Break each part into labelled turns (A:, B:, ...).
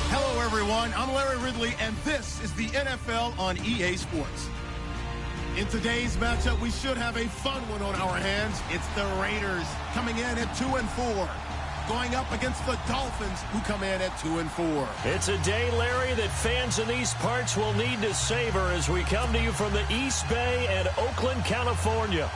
A: Hello, everyone. I'm Larry Ridley, and this is the NFL on EA Sports. In today's matchup, we should have a fun one on our hands. It's the Raiders coming in at 2-4. Going up against the Dolphins, who come in at 2-4.
B: It's a day, Larry, that fans in these parts will need to savor as we come to you from the East Bay and Oakland, California.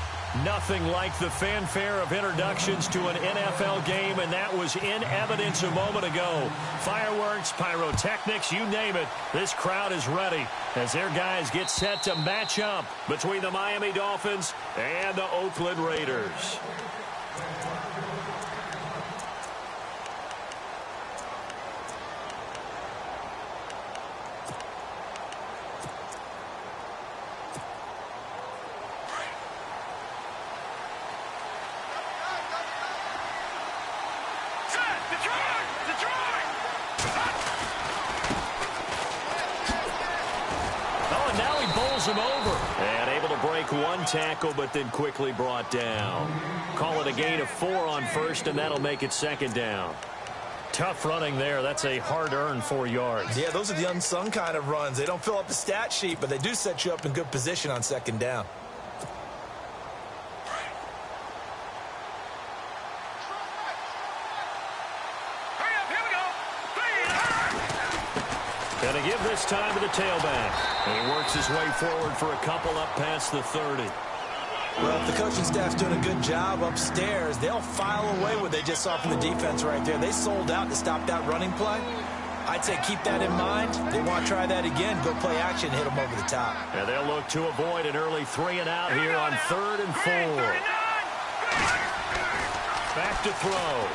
B: Nothing like the fanfare of introductions to an NFL game, and that was in evidence a moment ago. Fireworks, pyrotechnics, you name it. This crowd is ready as their guys get set to match up between the Miami Dolphins and the Oakland Raiders. Him over and able to break one tackle, but then quickly brought down. Call it a gain of 4 on first, and that'll make it second down. Tough running there. That's a hard-earned 4 yards.
C: Yeah, those are the unsung kind of runs. They don't fill up the stat sheet, but they do set you up in good position on second down.
B: Going to give this time to the tailback. And he works his way forward for a couple up past the 30.
C: Well, if the coaching staff's doing a good job upstairs, they'll file away what they just saw from the defense right there. They sold out to stop that running play. I'd say keep that in mind. They want to try that again. Go play action, hit them over the top.
B: And they'll look to avoid an early 3-and-out here on 3rd and 4. Back to throw.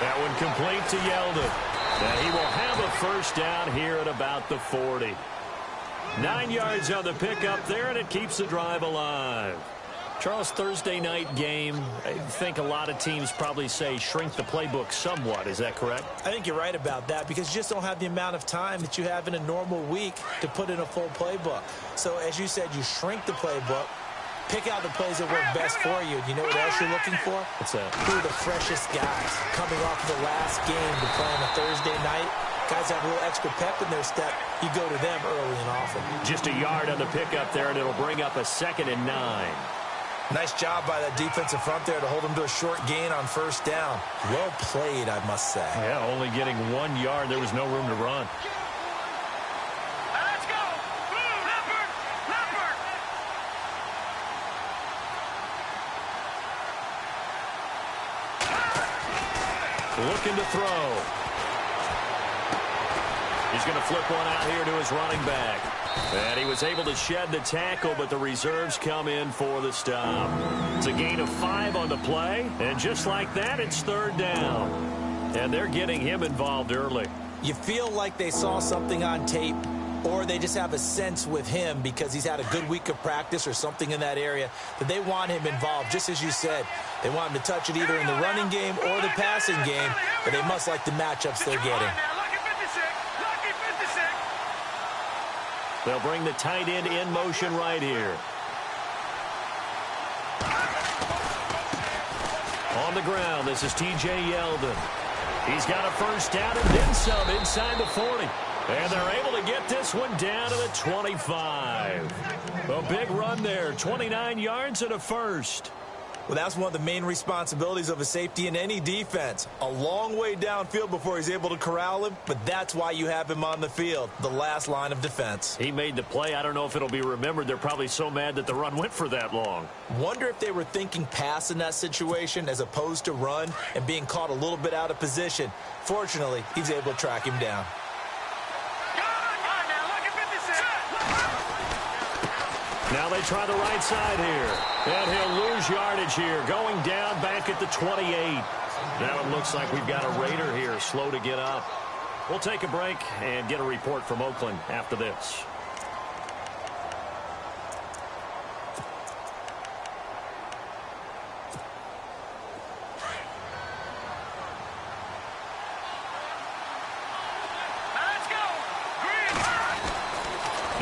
B: That one complete to Yeldon. And he will have a first down here at about the 40. 9 yards on the pickup there, and it keeps the drive alive. Charles, Thursday night game, I think a lot of teams probably say shrink the playbook somewhat. Is that correct?
C: I think you're right about that because you just don't have the amount of time that you have in a normal week to put in a full playbook. So, as you said, you shrink the playbook. Pick out the plays that work best for you. You know what else you're looking for?
B: What's that?
C: Who are the freshest guys coming off of the last game to play on a Thursday night? Guys have a little extra pep in their step. You go to them early and often.
B: Just a yard on the pickup there, and it'll bring up a 2nd and 9.
C: Nice job by that defensive front there to hold them to a short gain on first down. Well played, I must say.
B: Yeah, only getting 1 yard. There was no room to run. Looking to throw. He's going to flip one out here to his running back. And he was able to shed the tackle, but the reserves come in for the stop. It's a gain of 5 on the play, and just like that, it's 3rd down. And they're getting him involved early.
C: You feel like they saw something on tape, or they just have a sense with him because he's had a good week of practice or something in that area that they want him involved, just as you said. They want him to touch it either in the running game or the passing game, but they must like the matchups they're getting.
B: They'll bring the tight end in motion right here. On the ground, this is T.J. Yeldon. He's got a first down and then some inside the 40. And they're able to get this one down to the 25. A big run there, 29 yards and a first.
C: Well, that's one of the main responsibilities of a safety in any defense. A long way downfield before he's able to corral him, but that's why you have him on the field, the last line of defense.
B: He made the play. I don't know if it'll be remembered. They're probably so mad that the run went for that long.
C: Wonder if they were thinking pass in that situation as opposed to run and being caught a little bit out of position. Fortunately, he's able to track him down.
B: Now they try the right side here. And he'll lose yardage here. Going down back at the 28. Now it looks like we've got a Raider here slow to get up. We'll take a break and get a report from Oakland after this.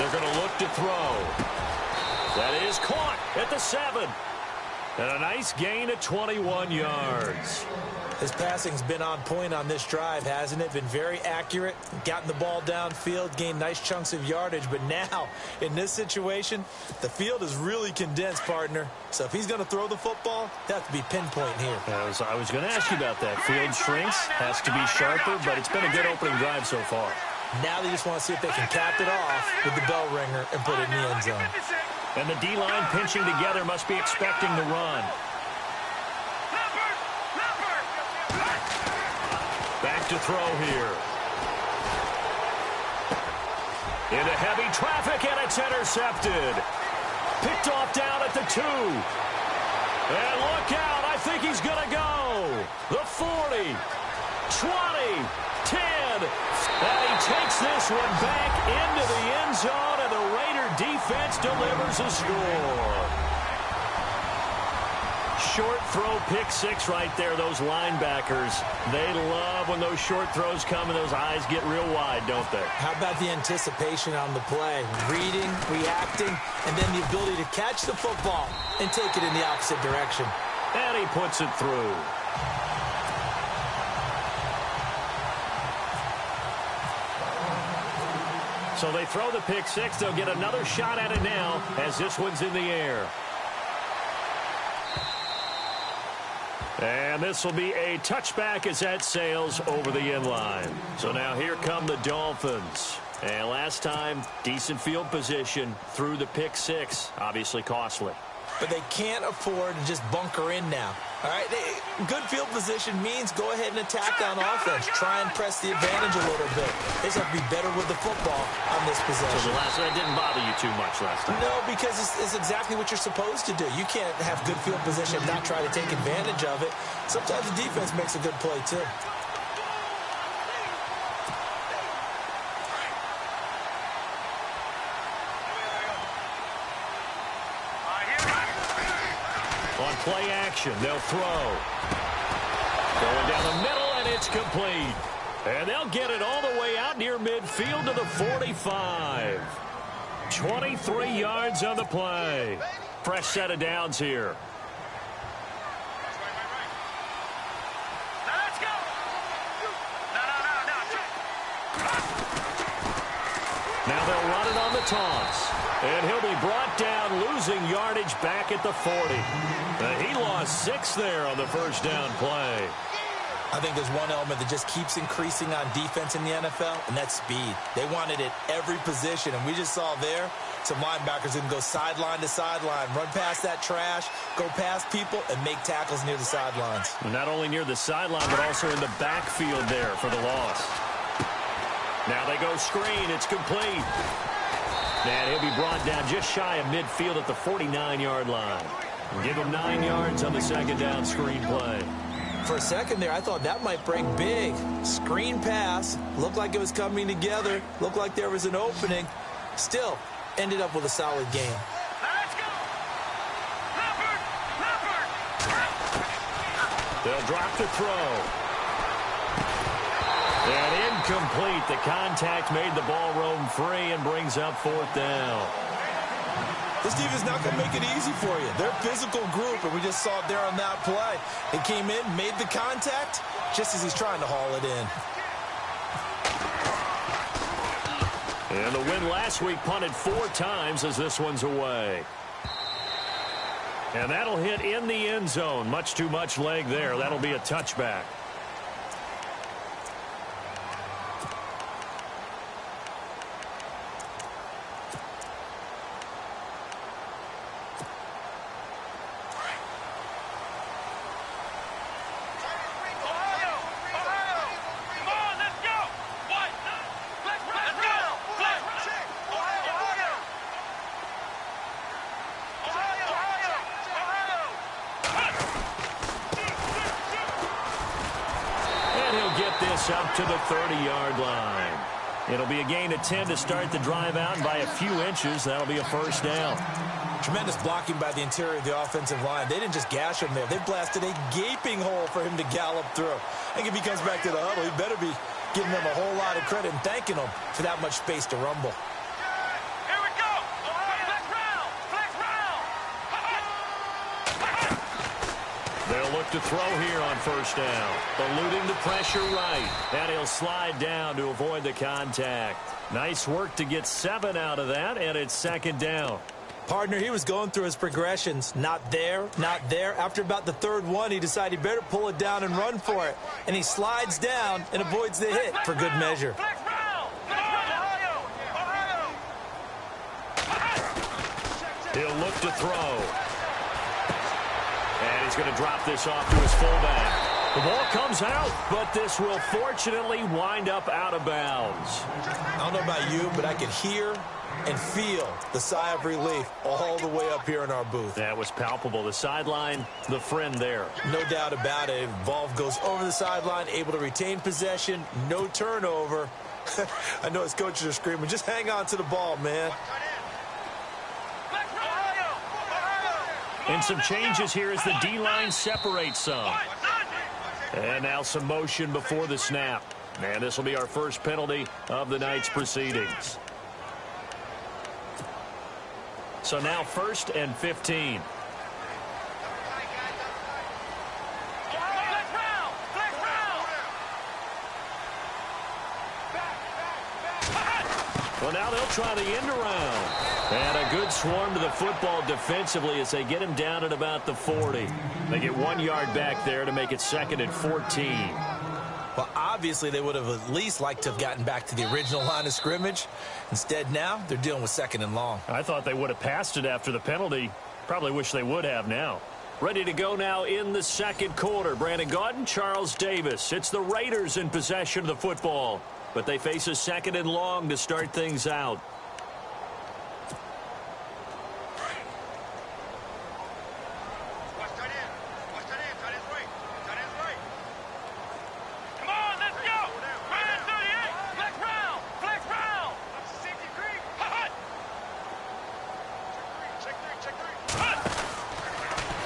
B: They're going to look to throw. That is caught at the 7. And a nice gain of 21 yards.
C: His passing's been on point on this drive, hasn't it? Been very accurate, gotten the ball downfield, gained nice chunks of yardage. But now, in this situation, the field is really condensed, partner. So if he's going to throw the football, that has to be pinpoint here.
B: I was going to ask you about that. Field shrinks, has to be sharper, but it's been a good opening drive so far.
C: Now they just want to see if they can cap it off with the bell ringer and put it in the end zone.
B: And the D-line pinching together must be expecting the run. Back to throw here. Into heavy traffic, and it's intercepted. Picked off down at the 2. And look out, I think he's going to go. The 40, 20, 10. And he takes this one back into the end zone, and the Raider defense delivers a score. Short throw, pick 6 right there. Those linebackers, they love when those short throws come and those eyes get real wide, don't they?
C: How about the anticipation on the play? Reading, reacting, and then the ability to catch the football and take it in the opposite direction.
B: And he puts it through. So they throw the pick 6. They'll get another shot at it now as this one's in the air. And this will be a touchback as that sails over the end line. So now here come the Dolphins. And last time, decent field position through the pick 6. Obviously costly.
C: But they can't afford to just bunker in now. All right, good field position means go ahead and attack on offense. Try and press the advantage a little bit. They just have to be better with the football on this possession.
B: So the last one didn't bother you too much last time?
C: No, because it's exactly what you're supposed to do. You can't have good field position and not try to take advantage of it. Sometimes the defense makes a good play, too.
B: On play action, they'll throw. Going down the middle, and it's complete. And they'll get it all the way out near midfield to the 45. 23 yards on the play. Fresh set of downs here. Now they'll run it on the toss. And he'll be brought down, losing yardage back at the 40. He lost 6 there on the first down play.
C: I think there's one element that just keeps increasing on defense in the NFL, and that's speed. They want it at every position, and we just saw there some linebackers who can go sideline to sideline, run past that trash, go past people, and make tackles near the sidelines.
B: Not only near the sideline, but also in the backfield there for the loss. Now they go screen. It's complete. And he'll be brought down just shy of midfield at the 49-yard line. Give him 9 yards on the second down screen play.
C: For a second there, I thought that might break big. Screen pass. Looked like it was coming together. Looked like there was an opening. Still, ended up with a solid game.
D: Let's go! Leopard!
B: They'll drop the throw. And incomplete. The contact made the ball roam free and brings up 4th down.
C: This defense is not going to make it easy for you. They're a physical group, and we just saw it there on that play. He came in, made the contact, just as he's trying to haul it in.
B: And the win last week punted 4 times as this one's away. And that'll hit in the end zone. Much too much leg there. That'll be a touchback. Up to the 30-yard line. It'll be a gain of 10 to start the drive out, and by a few inches, that'll be a first down.
C: Tremendous blocking by the interior of the offensive line. They didn't just gash him there. They blasted a gaping hole for him to gallop through. I think if he comes back to the huddle, he better be giving them a whole lot of credit and thanking them for that much space to rumble.
D: Here
B: They'll look to throw here on first down. Eluding the pressure right. And he'll slide down to avoid the contact. Nice work to get 7 out of that, and it's second down.
C: Partner, he was going through his progressions. Not there, not there. After about the third one, he decided he better pull it down and run for it. And he slides down and avoids the hit for good measure.
B: He'll look to throw. And he's going to drop this off to his fullback. The ball comes out, but this will fortunately wind up out of bounds.
C: I don't know about you, but I could hear and feel the sigh of relief all the way up here in our booth.
B: That was palpable. The sideline, the friend there.
C: No doubt about it. Volv goes over the sideline, able to retain possession, no turnover. I know his coaches are screaming, just hang on to the ball, man.
B: And some changes here as the D-line separates some. And now some motion before the snap. And this will be our first penalty of the night's proceedings. So now 1st and 15. Well, now they'll try the end around. And a good swarm to the football defensively as they get him down at about the 40. They get 1 yard back there to make it 2nd and 14.
C: Well, obviously they would have at least liked to have gotten back to the original line of scrimmage. Instead now they're dealing with 2nd and long.
B: I thought they would have passed it after the penalty. Probably wish they would have now. Ready to go now in the second quarter. Brandon Gaudin, Charles Davis. It's the Raiders in possession of the football. But they face a 2nd and long to start things out.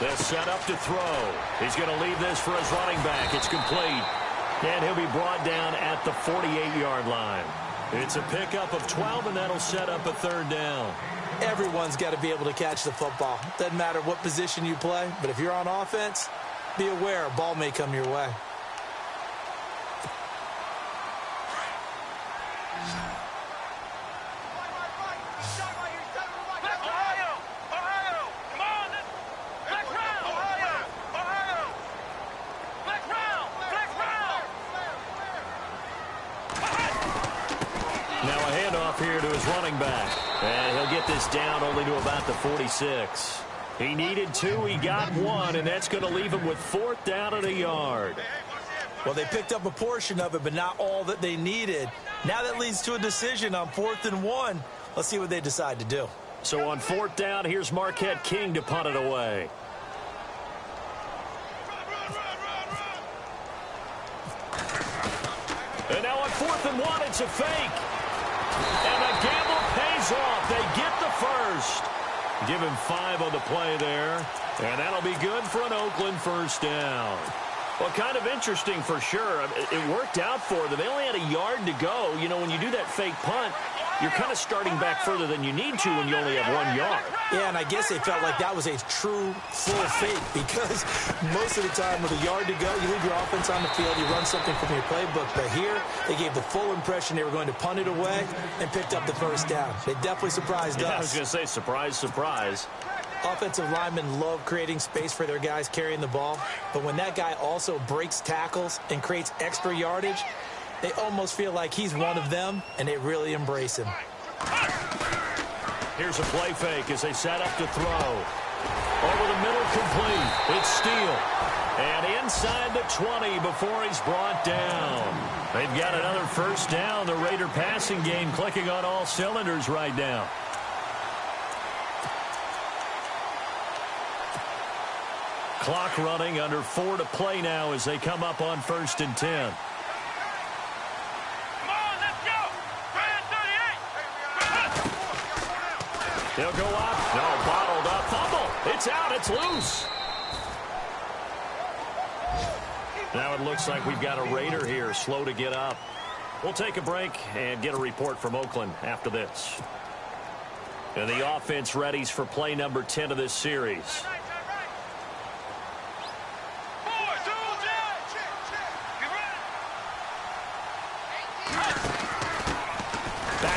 B: They'll set up to throw. He's going to leave this for his running back. It's complete. And he'll be brought down at the 48-yard line. It's a pickup of 12, and that'll set up a 3rd down.
C: Everyone's got to be able to catch the football. Doesn't matter what position you play, but if you're on offense, be aware a ball may come your way.
B: Here to his running back. And he'll get this down only to about the 46. He needed 2, he got 1, and that's going to leave him with 4th down and a yard.
C: Well, they picked up a portion of it, but not all that they needed. Now that leads to a decision on 4th and 1. Let's see what they decide to do.
B: So on 4th down, here's Marquette King to punt it away. And now on 4th and 1, it's a fake. And the gamble pays off. They get the first. Give him 5 on the play there. And that'll be good for an Oakland 1st down. Well, kind of interesting for sure. It worked out for them. They only had a yard to go. You know, when you do that fake punt, you're kind of starting back further than you need to when you only have 1 yard.
C: Yeah, and I guess they felt like that was a true full fake because most of the time with a yard to go, you leave your offense on the field, you run something from your playbook. But here, they gave the full impression they were going to punt it away and picked up the 1st down. They definitely surprised us.
B: I was going to say, surprise, surprise.
C: Offensive linemen love creating space for their guys carrying the ball. But when that guy also breaks tackles and creates extra yardage, they almost feel like he's one of them, and they really embrace him.
B: Here's a play fake as they set up to throw. Over the middle, complete. It's Steele. And inside the 20 before he's brought down. They've got another 1st down. The Raider passing game clicking on all cylinders right now. Clock running, under 4 to play now as they come up on 1st and 10. They'll go up. No, bottled up. Fumble. It's out. It's loose. Now it looks like we've got a Raider here, slow to get up. We'll take a break and get a report from Oakland after this. And the offense readies for play number 10 of this series.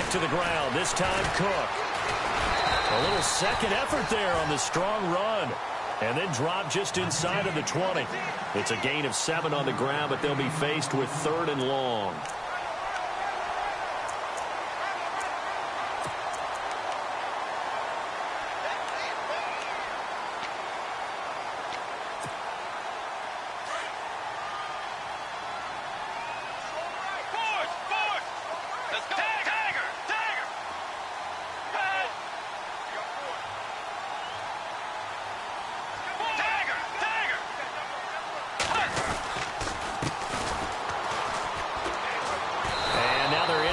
B: back to the ground. This time Cook. A little second effort there on the strong run. And then drop just inside of the 20. It's a gain of 7 on the ground, but they'll be faced with 3rd and long.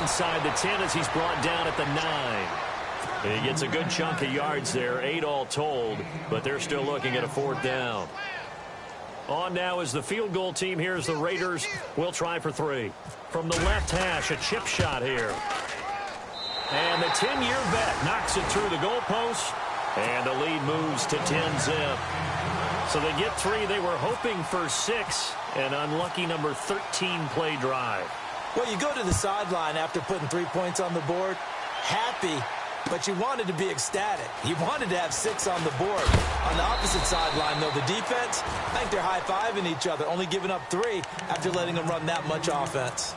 B: Inside the 10 as he's brought down at the 9. He gets a good chunk of yards there, 8 all told, but they're still looking at a 4th down. On now is the field goal team. Here's the Raiders. We'll try for 3. From the left hash, a chip shot here. And the 10-year vet knocks it through the goalpost, and the lead moves to 10-zip. So they get 3. They were hoping for 6, an unlucky number 13 play drive.
C: Well, you go to the sideline after putting 3 points on the board, happy, but you wanted to be ecstatic. You wanted to have 6 on the board. On the opposite sideline, though, the defense, I think they're high-fiving each other, only giving up 3 after letting them run that much offense.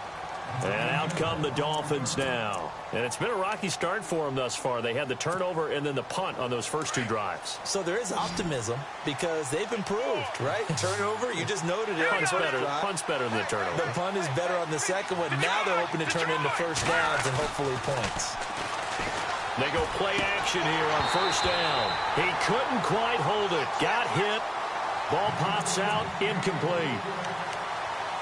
B: And out come the Dolphins now. And it's been a rocky start for them thus far. They had the turnover and then the punt on those first 2 drives.
C: So there is optimism because they've improved, right? Turnover, you just noted it.
B: Punt's better than the turnover.
C: The punt is better on the second one. Now they're hoping to turn into first downs and hopefully points.
B: They go play action here on first down. He couldn't quite hold it. Got hit. Ball pops out. Incomplete.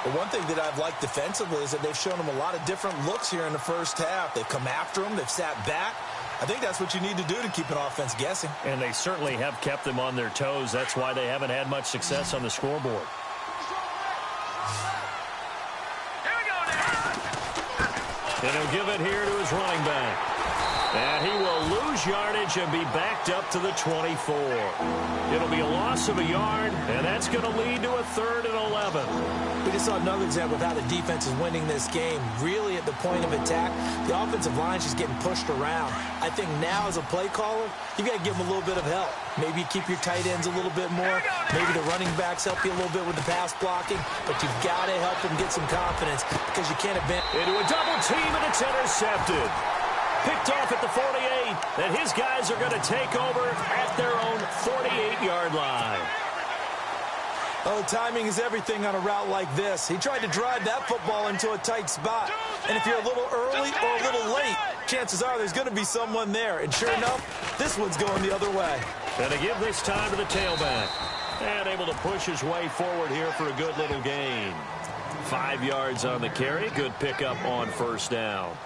C: But one thing that I've liked defensively is that they've shown them a lot of different looks here in the first half. They've come after them. They've sat back. I think that's what you need to do to keep an offense guessing. And they certainly have kept them on their toes. That's why they haven't had much success on the scoreboard.
B: Here we go now. And he'll give it here to his running back. And he will lose yardage and be backed up to the 24. It'll be a loss of a yard, and that's going to lead to a 3rd and 11.
C: We just saw another example of how the defense is winning this game. Really at the point of attack, the offensive line is just getting pushed around. I think now as a play caller, you got to give them a little bit of help. Maybe you keep your tight ends a little bit more. Maybe the running backs help you a little bit with the pass blocking. But you've got to help them get some confidence because you can't abandon.
B: Into a double team, and it's intercepted. Picked off at the 48, and his guys are going to take over at their own 48-yard line.
C: Oh, timing is everything on a route like this. He tried to drive that football into a tight spot. And if you're a little early or a little late, chances are there's going to be someone there. And sure enough, this one's going the other way.
B: And to give this time to the tailback. And able to push his way forward here for a good little gain. 5 yards on the carry. Good pickup on first down.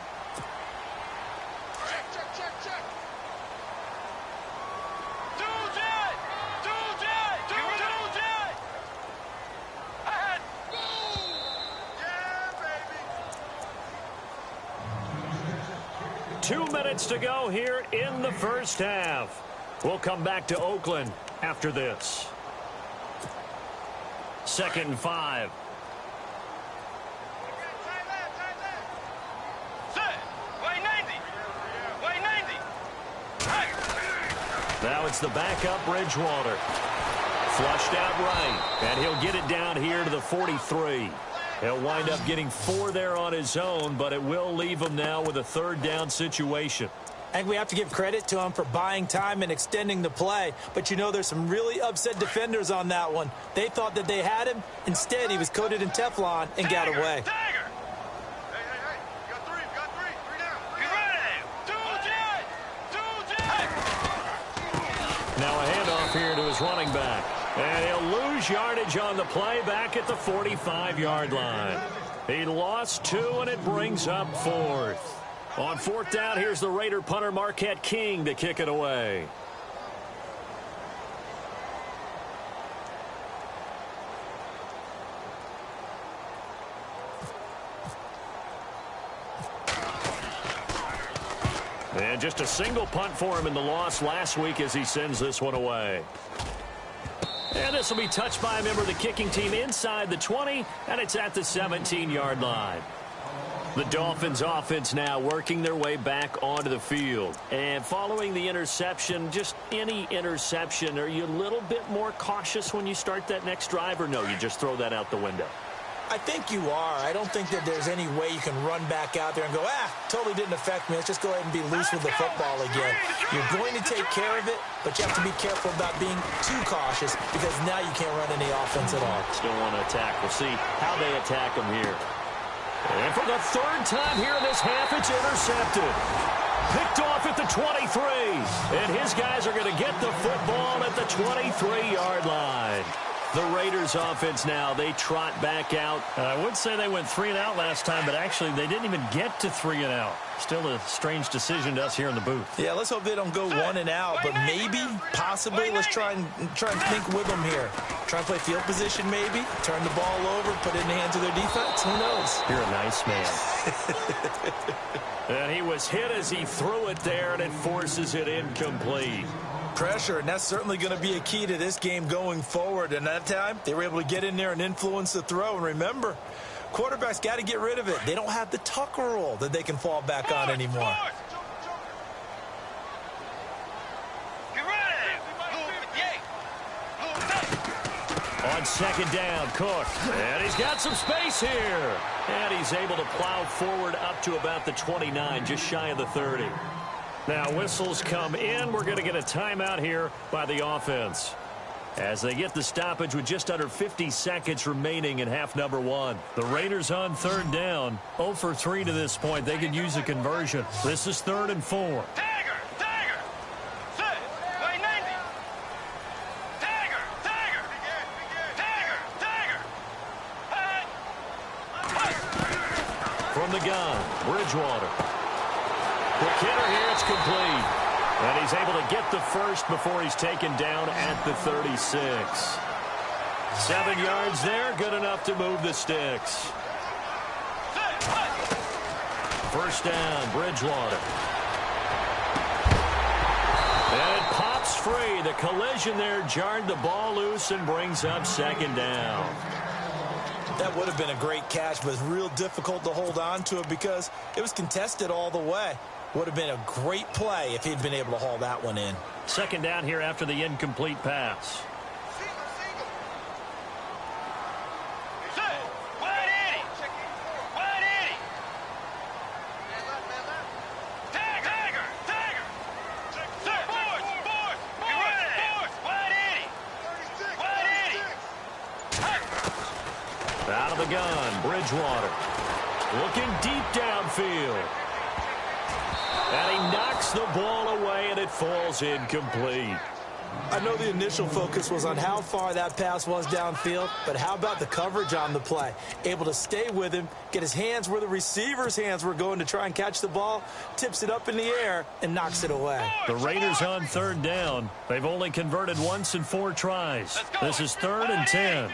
B: To go here in the first half. We'll come back to Oakland after this. 2nd and 5. Now it's the backup Bridgewater. Flushed out right, and he'll get it down here to the 43. He'll wind up getting 4 there on his own, but it will leave him now with a 3rd down situation.
C: I think we have to give credit to him for buying time and extending the play. But, you know, there's some really upset defenders on that one. They thought that they had him. Instead, he was coated in Teflon and got away.
B: Now a handoff here to his running back. And he'll lose yardage on the play back at the 45-yard line. He lost 2, and it brings up 4th. On 4th down, here's the Raider punter Marquette King to kick it away. And just a single punt for him in the loss last week as he sends this one away. And this will be touched by a member of the kicking team inside the 20, and it's at the 17-yard line. The Dolphins offense now working their way back onto the field. And following the interception, just any interception, are you a little bit more cautious when you start that next drive, or no, you just throw that out the window?
C: I think you are. I don't think that there's any way you can run back out there and go, totally didn't affect me. Let's just go ahead and be loose with the football again. You're going to take care of it, but you have to be careful about being too cautious because now you can't run any offense at all.
B: Still want to attack. We'll see how they attack them here. And for the third time here in this half, it's intercepted. Picked off at the 23. And his guys are going to get the football at the 23-yard line. The Raiders offense now, they trot back out.
D: I would say they went 3 and out last time, but actually they didn't even get to 3 and out. Still a strange decision to us here in the booth.
C: Yeah, let's hope they don't go 1 and out, but maybe, possibly, let's try and think with them here. Try and play field position maybe, turn the ball over, put it in the hands of their defense. Who knows?
B: You're a nice man. And he was hit as he threw it there, and it forces it incomplete.
C: Pressure, and that's certainly going to be a key to this game going forward. And that time, they were able to get in there and influence the throw. And remember, quarterbacks got to get rid of it. They don't have the Tucker rule that they can fall back on anymore.
B: On second down, Cook. And he's got some space here. And he's able to plow forward up to about the 29, just shy of the 30. Now whistles come in. We're going to get a timeout here by the offense as they get the stoppage with just under 50 seconds remaining in half number 1.
D: The Raiders on third down, 0 for 3 to this point. They could use a conversion. This is 3rd and 4.
B: From the gun, Bridgewater. Quick hitter here, it's complete. And he's able to get the first before he's taken down at the 36. 7 yards there, good enough to move the sticks. First down, Bridgewater. And it pops free. The collision there jarred the ball loose and brings up second down.
C: That would have been a great catch, but it's real difficult to hold on to it because it was contested all the way. Would have been a great play if he'd been able to haul that one in.
D: Second down here after the incomplete pass.
B: Out of the gun, Bridgewater. Looking deep downfield. And he knocks the ball away, and it falls incomplete.
C: I know the initial focus was on how far that pass was downfield, but how about the coverage on the play? Able to stay with him, get his hands where the receiver's hands were going to try and catch the ball, tips it up in the air, and knocks it away.
D: The Raiders on third down. They've only converted once in 4 tries. This is 3rd and 10.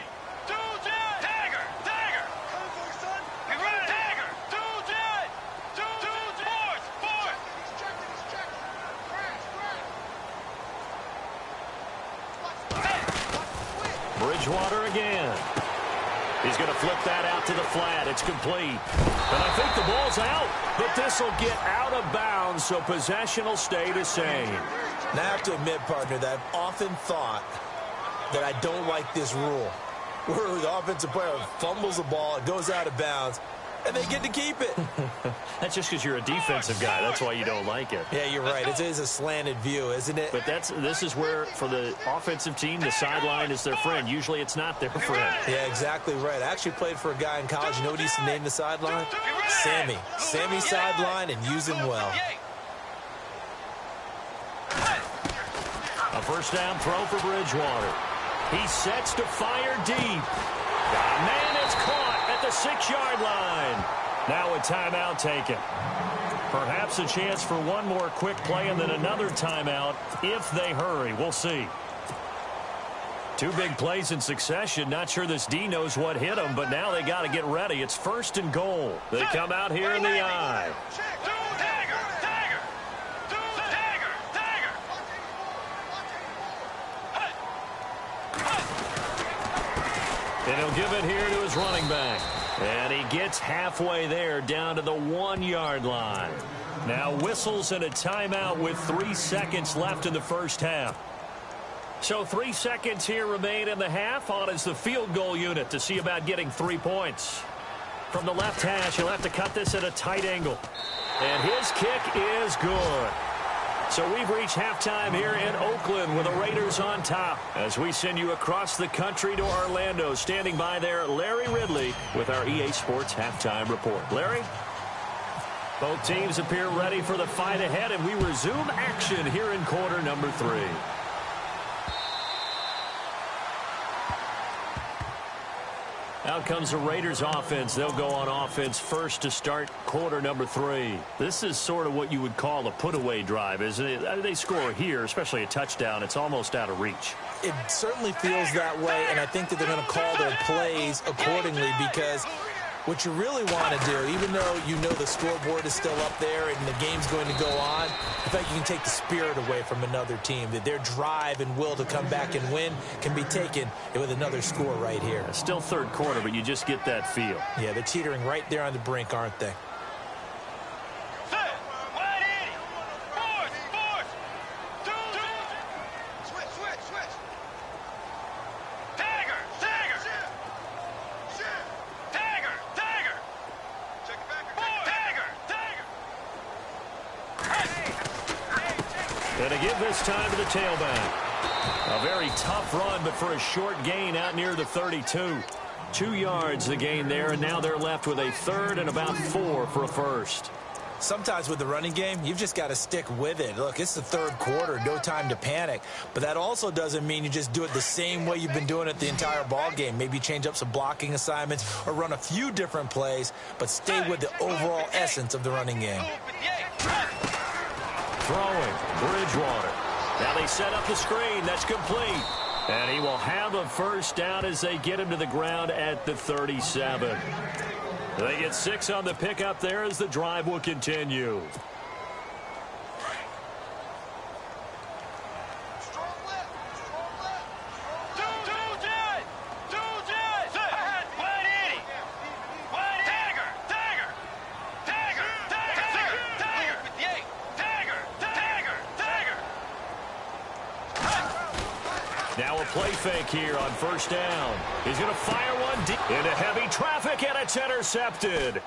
B: Bridgewater again. He's going to flip that out to the flat. It's complete. And I think the ball's out, but this will get out of bounds, so possession will stay the same.
C: Now, I have to admit, partner, that I've often thought that I don't like this rule, where the offensive player fumbles the ball, it goes out of bounds, and they get to keep it.
D: That's just because you're a defensive guy. That's why you don't like it.
C: Yeah, you're right. It is a slanted view, isn't it?
D: But this is where, for the offensive team, the sideline is their friend. Usually it's not their friend.
C: Yeah, exactly right. I actually played for a guy in college. You know what he used to name the sideline? Sammy. Sammy sideline, and use him well.
B: A first down throw for Bridgewater. He sets to fire deep. Man, it's caught at the 6-yard line. Now a timeout taken. Perhaps a chance for one more quick play and then another timeout if they hurry. We'll see. 2 big plays in succession. Not sure this D knows what hit him, but now they got to get ready. It's 1st and goal. They come out here in the I. And he'll give it here to his running back. And he gets halfway there, down to the 1-yard line. Now whistles and a timeout with 3 seconds left in the first half. So 3 seconds here remain in the half. On is the field goal unit to see about getting 3 points. From the left hash, he'll have to cut this at a tight angle. And his kick is good. So we've reached halftime here in Oakland with the Raiders on top. As we send you across the country to Orlando, standing by there, Larry Ridley with our EA Sports Halftime Report. Larry? Both teams appear ready for the fight ahead, and we resume action here in quarter number 3. Out comes the Raiders offense. They'll go on offense first to start quarter number 3. This is sort of what you would call a put-away drive, isn't it? They score here, especially a touchdown. It's almost out of reach.
C: It certainly feels that way, and I think that they're going to call their plays accordingly because what you really want to do, even though you know the scoreboard is still up there and the game's going to go on, in fact, you can take the spirit away from another team. That their drive and will to come back and win can be taken with another score right here.
B: Still third quarter, but you just get that feel.
C: Yeah, they're teetering right there on the brink, aren't they?
B: And to give this time to the tailback. A very tough run, but for a short gain out near the 32. 2 yards the gain there, and now they're left with a third and about 4 for a first.
C: Sometimes with the running game, you've just got to stick with it. Look, it's the third quarter, no time to panic. But that also doesn't mean you just do it the same way you've been doing it the entire ball game. Maybe change up some blocking assignments or run a few different plays, but stay with the overall essence of the running game.
B: Throwing, Bridgewater. Now they set up the screen. That's complete. And he will have a first down as they get him to the ground at the 37. They get 6 on the pickup there as the drive will continue. Now a play fake here on first down. He's going to fire one deep into heavy traffic, and it's intercepted.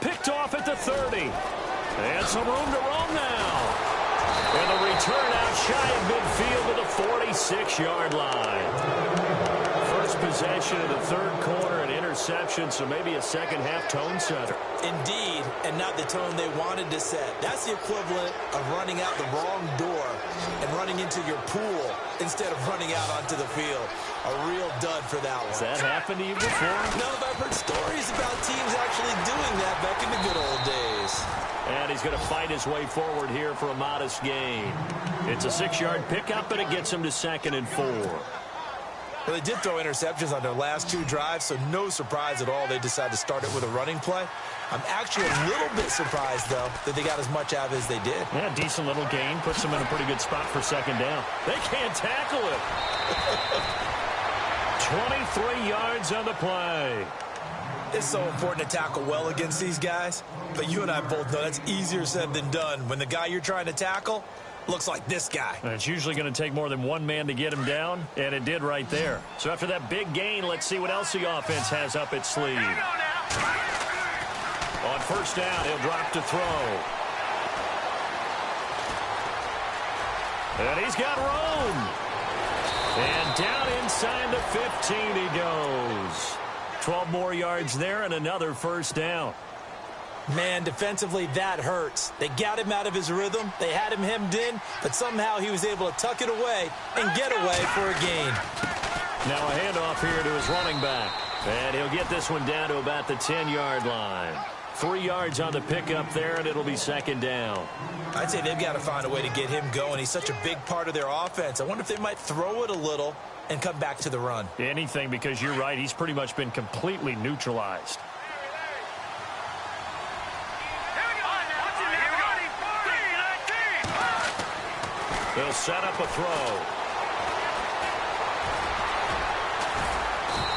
B: Picked off at the 30. And some room to roam now. And the return out shy of midfield to the 46-yard line. First possession of the third quarter, an interception, so maybe a second-half tone setter.
C: Indeed, and not the tone they wanted to set. That's the equivalent of running out the wrong door and running into your pool instead of running out onto the field. A real dud for that one.
B: Has that happened to you before?
C: No, but I've heard stories about teams actually doing that back in the good old days.
B: And he's going to fight his way forward here for a modest gain. It's a 6-yard pickup, but it gets him to 2nd and 4.
C: Well, they did throw interceptions on their last 2 drives, so no surprise at all they decided to start it with a running play. I'm actually a little bit surprised, though, that they got as much out of it as they did.
B: Yeah, decent little gain. Puts them in a pretty good spot for 2nd down. They can't tackle it. 23 yards on the play.
C: It's so important to tackle well against these guys, but you and I both know that's easier said than done when the guy you're trying to tackle looks like this guy.
B: And it's usually going to take more than one man to get him down, and it did right there. So after that big gain, let's see what else the offense has up its sleeve. On first down, he'll drop to throw. And he's got room. And down inside the 15 he goes. 12 more yards there and another first down.
C: Man, defensively, that hurts. They got him out of his rhythm. They had him hemmed in, but somehow he was able to tuck it away and get away for a gain.
B: Now a handoff here to his running back. And he'll get this one down to about the 10-yard line. 3 yards on the pickup there, and it'll be 2nd down.
C: I'd say they've got to find a way to get him going. He's such a big part of their offense. I wonder if they might throw it a little and come back to the run.
B: Anything, because you're right. He's pretty much been completely neutralized. They'll set up a throw.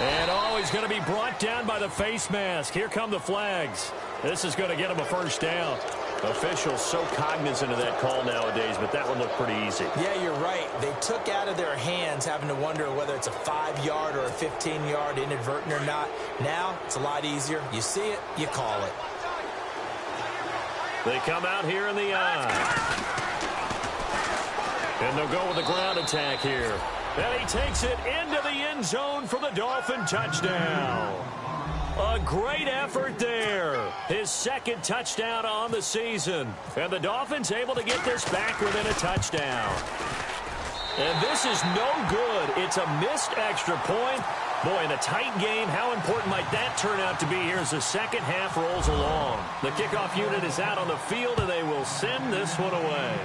B: And he's going to be brought down by the face mask. Here come the flags. This is going to get him a first down. Officials so cognizant of that call nowadays, but that one looked pretty easy.
C: Yeah, you're right. They took out of their hands having to wonder whether it's a 5-yard or a 15-yard inadvertent or not. Now, it's a lot easier. You see it, you call it.
B: They come out here in the eye. And they'll go with the ground attack here. And he takes it into the end zone for the Dolphin touchdown. A great effort there. His second touchdown on the season. And the Dolphins able to get this back within a touchdown. And this is no good. It's a missed extra point. Boy, in a tight game, how important might that turn out to be here as the second half rolls along? The kickoff unit is out on the field, and they will send this one away.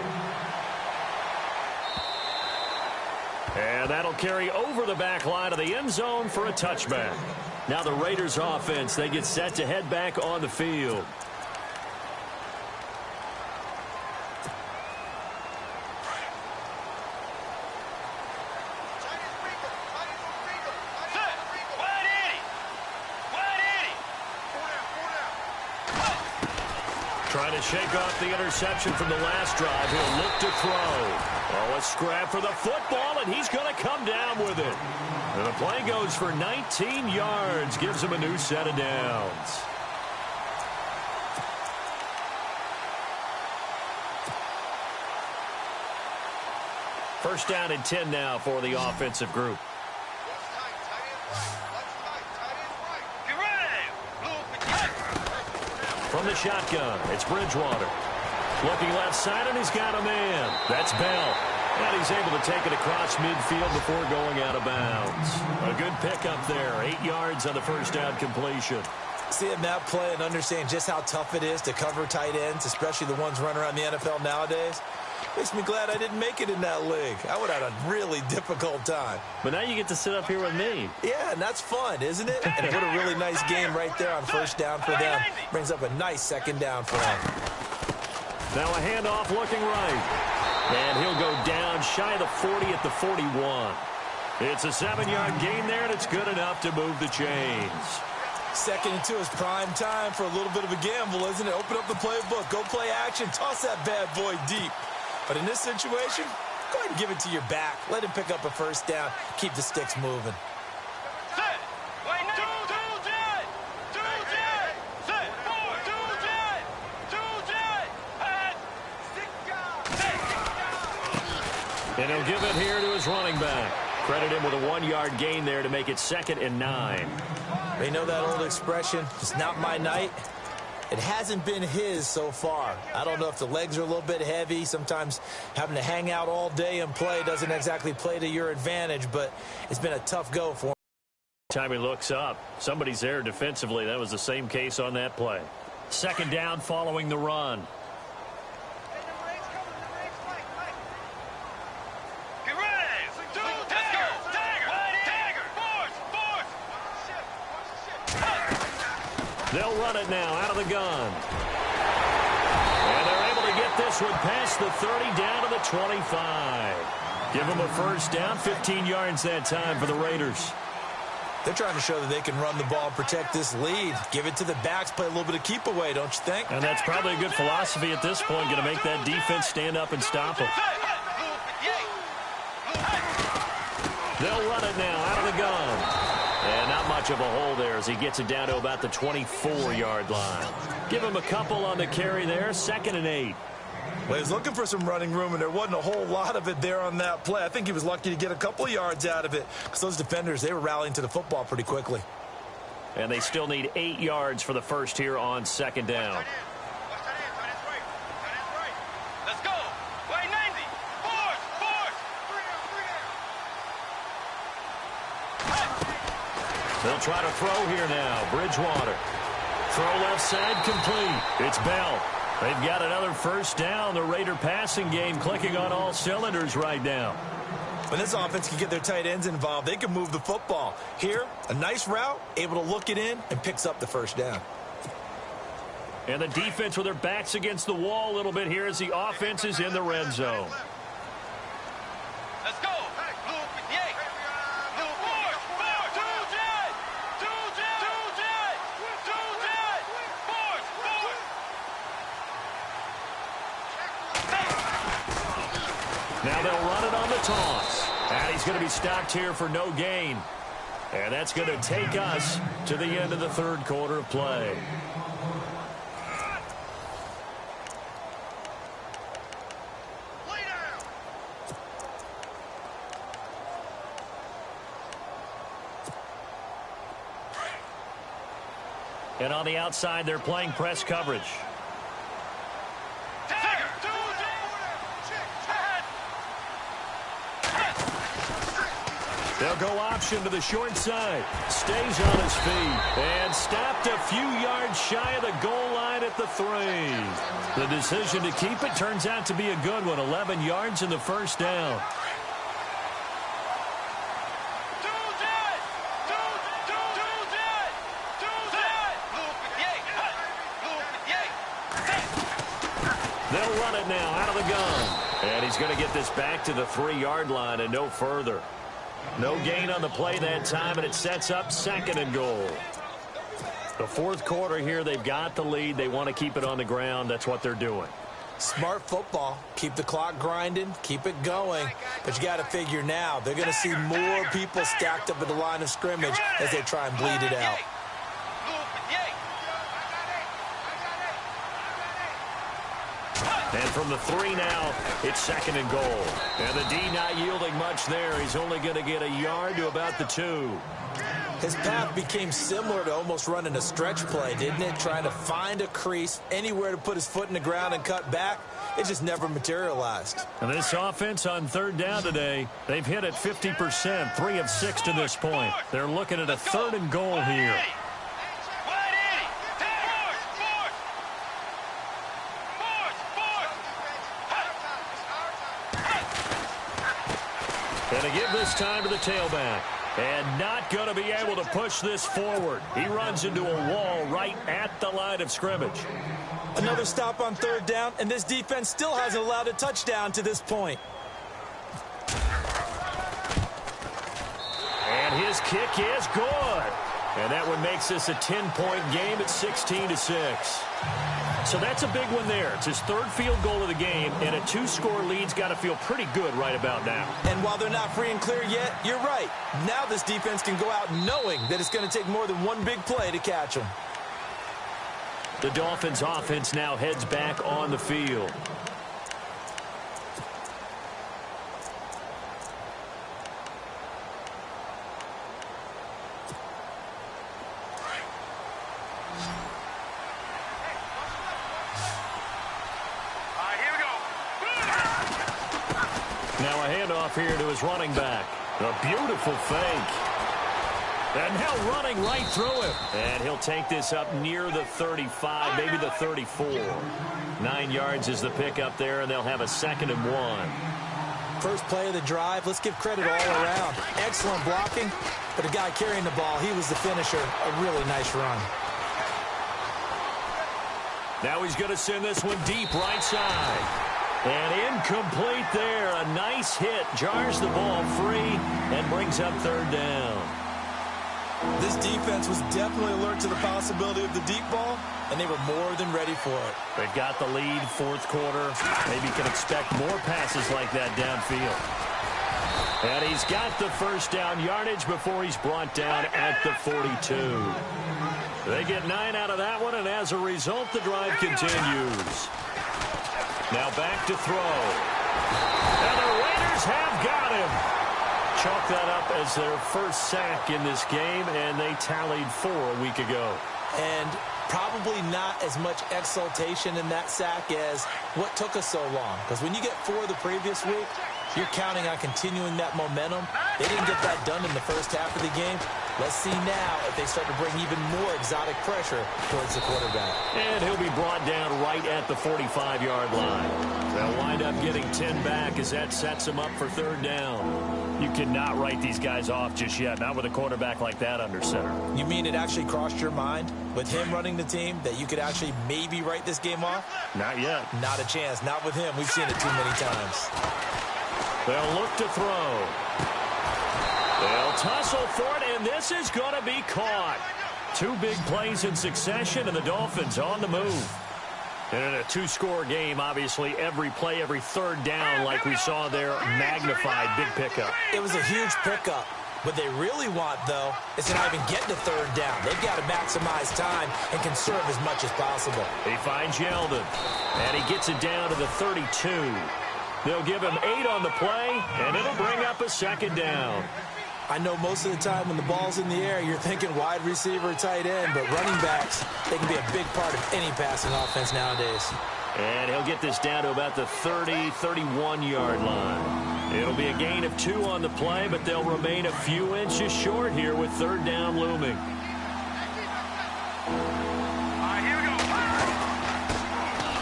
B: And that'll carry over the back line of the end zone for a touchback. Now the Raiders offense, they get set to head back on the field. Trying to shake off the interception from the last drive. He'll look to throw. Oh, a scrap for the football, and he's going to come down with it. And the play goes for 19 yards. Gives him a new set of downs. First down and 10 now for the offensive group. From the shotgun, it's Bridgewater. Looking left side, and he's got a man. That's Bell. And he's able to take it across midfield before going out of bounds. A good pickup there. 8 yards on the first down completion.
C: Seeing that play and understanding just how tough it is to cover tight ends, especially the ones running around the NFL nowadays, makes me glad I didn't make it in that league. I would have had a really difficult time.
D: But now you get to sit up here with me.
C: Yeah, and that's fun, isn't it? And put a really nice game right there on first down for them. Brings up a nice second down for them.
B: Now a handoff looking right. And he'll go down shy of the 40 at the 41. It's a 7-yard gain there, and it's good enough to move the chains.
C: 2nd and 2 is prime time for a little bit of a gamble, isn't it? Open up the playbook, go play action, toss that bad boy deep. But in this situation, go ahead and give it to your back. Let him pick up a first down. Keep the sticks moving.
B: And he'll give it here to his running back. Credit him with a 1-yard gain there to make it 2nd and 9.
C: They know that old expression, it's not my night. It hasn't been his so far. I don't know if the legs are a little bit heavy. Sometimes having to hang out all day and play doesn't exactly play to your advantage, but it's been a tough go for him.
B: Time he looks up, somebody's there defensively. That was the same case on that play. 2nd down following the run. They'll run it now out of the gun. And they're able to get this one past the 30 down to the 25. Give them a first down, 15 yards that time for the Raiders.
C: They're trying to show that they can run the ball, protect this lead. Give it to the backs, play a little bit of keep away, don't you think?
B: And that's probably a good philosophy at this point, going to make that defense stand up and stop them. They'll run it now out of the gun. And not much of a hole there as he gets it down to about the 24-yard line. Give him a couple on the carry there, 2nd and 8.
C: Well, he was looking for some running room, and there wasn't a whole lot of it there on that play. I think he was lucky to get a couple of yards out of it because those defenders, they were rallying to the football pretty quickly.
B: And they still need 8 yards for the first here on 2nd down. They'll try to throw here now. Bridgewater. Throw left side complete. It's Bell. They've got another first down. The Raider passing game clicking on all cylinders right now.
C: When this offense can get their tight ends involved, they can move the football. Here, a nice route, able to look it in, and picks up the first down.
B: And the defense with their backs against the wall a little bit here as the offense is in the red zone. Now they'll run it on the toss. And he's going to be stopped here for no gain. And that's going to take us to the end of the third quarter of play. And on the outside, they're playing press coverage. They'll go option to the short side. Stays on his feet. And stopped a few yards shy of the goal line at the 3. The decision to keep it turns out to be a good one. 11 yards in the first down. They'll run it now out of the gun. And he's going to get this back to the 3-yard line and no further. No gain on the play that time, and it sets up 2nd and goal. The fourth quarter here, they've got the lead. They want to keep it on the ground. That's what they're doing.
C: Smart football. Keep the clock grinding. Keep it going. But you got to figure now, they're going to see more people stacked up at the line of scrimmage as they try and bleed it out.
B: And from the 3 now, it's 2nd and goal. And the D not yielding much there. He's only going to get a yard to about the 2.
C: His path became similar to almost running a stretch play, didn't it? Trying to find a crease, anywhere to put his foot in the ground and cut back. It just never materialized.
B: And this offense on 3rd down today, they've hit it 50%, 3 of 6 to this point. They're looking at a 3rd and goal here. And to give this time to the tailback. And not going to be able to push this forward. He runs into a wall right at the line of scrimmage.
C: Another stop on 3rd down, and this defense still hasn't allowed a touchdown to this point.
B: And his kick is good. And that one makes this a 10-point game at 16-6. So that's a big one there. It's his 3rd field goal of the game, and a 2-score lead's got to feel pretty good right about now.
C: And while they're not free and clear yet, you're right. Now this defense can go out knowing that it's going to take more than one big play to catch them.
B: The Dolphins offense now heads back on the field. Now a handoff here to his running back. A beautiful fake. And now running right through him. And he'll take this up near the 35, maybe the 34. 9 yards is the pickup there, and they'll have a 2nd and 1.
C: First play of the drive, let's give credit all around. Excellent blocking, but the guy carrying the ball, he was the finisher. A really nice run.
B: Now he's going to send this one deep right side. And incomplete there. A nice hit. Jars the ball free and brings up 3rd down.
C: This defense was definitely alert to the possibility of the deep ball, and they were more than ready for it.
B: They've got the lead, 4th quarter. Maybe can expect more passes like that downfield. And he's got the first down yardage before he's brought down at the 42. They get 9 out of that one, and as a result, the drive continues. Now back to throw. And the Raiders have got him. Chalk that up as their first sack in this game, and they tallied 4 a week ago.
C: And probably not as much exultation in that sack as what took us so long. Because when you get 4 the previous week, you're counting on continuing that momentum. They didn't get that done in the first half of the game. Let's see now if they start to bring even more exotic pressure towards the quarterback.
B: And he'll be brought down right at the 45-yard line. They'll wind up getting 10 back as that sets them up for 3rd down. You cannot write these guys off just yet, not with a quarterback like that under center.
C: You mean it actually crossed your mind with him running the team that you could actually maybe write this game off?
B: Not yet.
C: Not a chance. Not with him. We've seen it too many times.
B: They'll look to throw. They'll tussle for it, and this is going to be caught. 2 big plays in succession, and the Dolphins on the move. And in a two-score game, obviously, every play, every third down, like we saw there, magnified, big pickup.
C: It was a huge pickup. What they really want, though, is to not even get to third down. They've got to maximize time and conserve as much as possible.
B: He finds Yeldon, and he gets it down to the 32. They'll give him 8 on the play, and it'll bring up a second down.
C: I know most of the time when the ball's in the air, you're thinking wide receiver, tight end, but running backs, they can be a big part of any passing offense nowadays.
B: And he'll get this down to about the 30, 31-yard line. It'll be a gain of 2 on the play, but they'll remain a few inches short here with third down looming.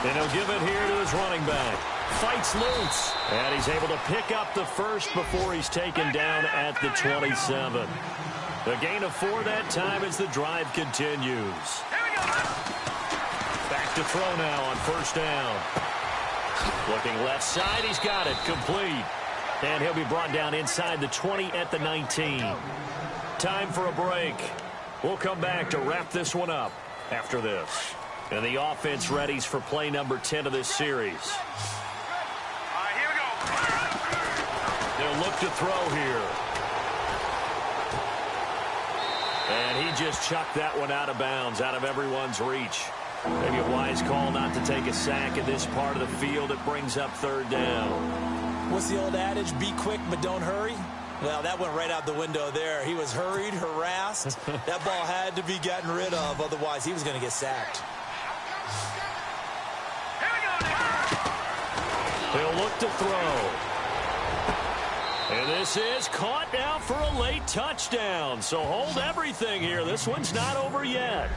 B: And he'll give it here to his running back. Fights loose, and he's able to pick up the first before he's taken down at the 27. The gain of 4 that time as the drive continues. Back to throw now on first down. Looking left side, he's got it, complete. And he'll be brought down inside the 20 at the 19. Time for a break. We'll come back to wrap this one up after this. And the offense readies for play number 10 of this series. They'll look to throw here. And he just chucked that one out of bounds, out of everyone's reach. Maybe a wise call not to take a sack in this part of the field. It brings up third down.
C: What's the old adage? Be quick, but don't hurry. Well, that went right out the window there. He was hurried, harassed. That ball had to be gotten rid of. Otherwise, he was going to get sacked.
B: He'll look to throw. And this is caught now for a late touchdown. So hold everything here. This one's not over yet.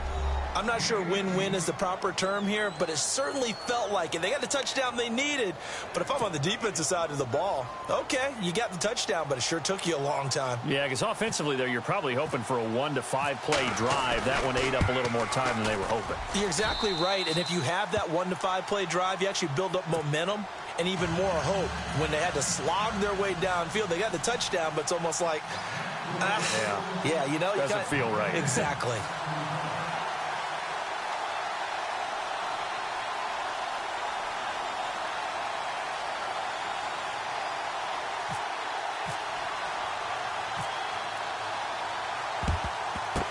C: I'm not sure win-win is the proper term here, but it certainly felt like it. They got the touchdown they needed. But if I'm on the defensive side of the ball, okay, you got the touchdown, but it sure took you a long time.
B: Yeah, because offensively there, you're probably hoping for a 1 to 5 play drive. That one ate up a little more time than they were hoping.
C: You're exactly right. And if you have that 1 to 5 play drive, you actually build up momentum and even more hope. When they had to slog their way downfield, they got the touchdown, but it's almost like, yeah, you know,
B: doesn't feel right.
C: Exactly.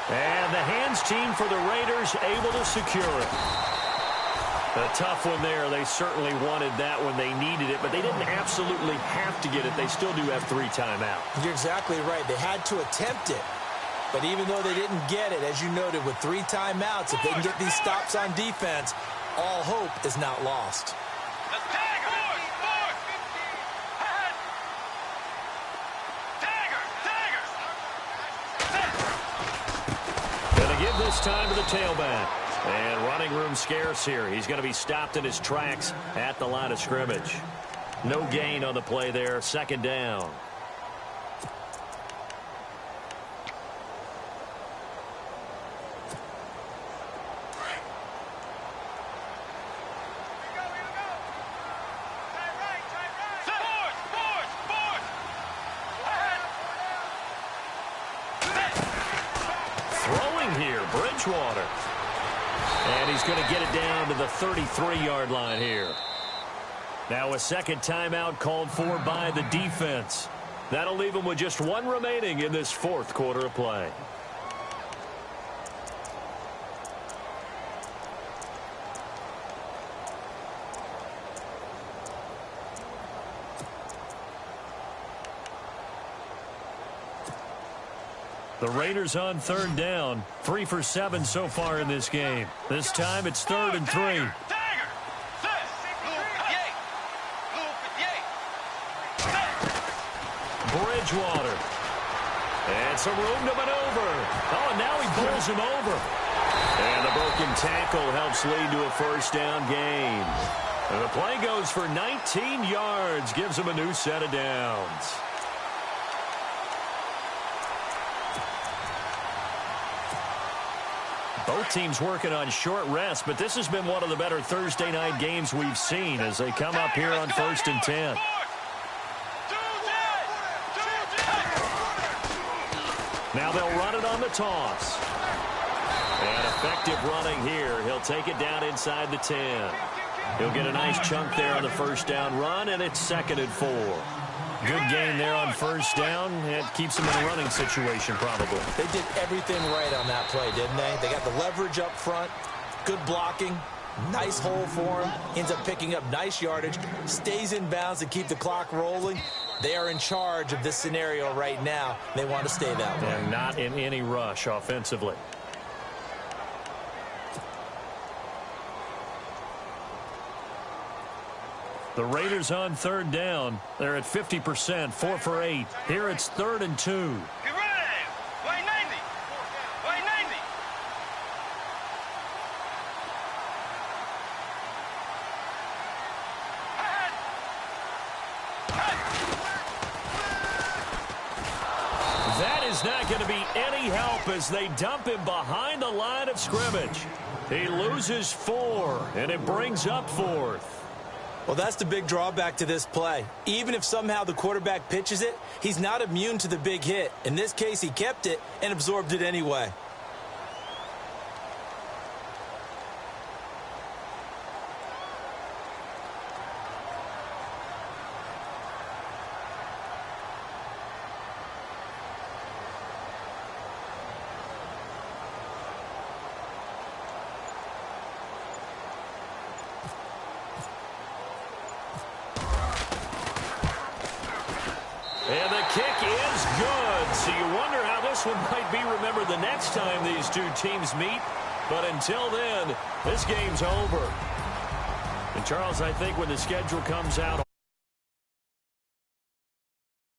B: And the hands team for the Raiders able to secure it. A tough one there. They certainly wanted that when they needed it, but they didn't absolutely have to get it. They still do have 3 timeouts.
C: You're exactly right. They had to attempt it. But even though they didn't get it, as you noted, with 3 timeouts, if they can get these stops on defense, all hope is not lost.
B: Gonna give this time to the tailback. And running room scarce here. He's going to be stopped in his tracks at the line of scrimmage. No gain on the play there. Second down. Throwing here, Bridgewater. And he's going to get it down to the 33-yard line here. Now a second timeout called for by the defense. That'll leave him with just 1 remaining in this 4th quarter of play. The Raiders on third down. 3 for 7 so far in this game. This time it's 3rd and 3. Bridgewater. And some room to maneuver. Oh, and now he bowls him over. And the broken tackle helps lead to a first down gain. And the play goes for 19 yards. Gives him a new set of downs. Both teams working on short rest, but this has been one of the better Thursday night games we've seen as they come up here on 1st and 10. Now they'll run it on the toss. And effective running here. He'll take it down inside the 10. He'll get a nice chunk there on the first down run, and it's 2nd and 4. Good gain there on first down. It keeps them in a running situation, probably.
C: They did everything right on that play, didn't they? They got the leverage up front, good blocking, nice hole for him, ends up picking up nice yardage, stays in bounds to keep the clock rolling. They are in charge of this scenario right now. They want to stay that way.
B: And not in any rush offensively. The Raiders on 3rd down. They're at 50%, 4 for 8. Here it's 3rd and 2. That is not going to be any help as they dump him behind the line of scrimmage. He loses 4, and it brings up 4th.
C: Well, that's the big drawback to this play. Even if somehow the quarterback pitches it, he's not immune to the big hit. In this case, he kept it and absorbed it anyway.
B: And the kick is good. So you wonder how this one might be remembered the next time these two teams meet. But until then, this game's over. And Charles, I think when the schedule comes out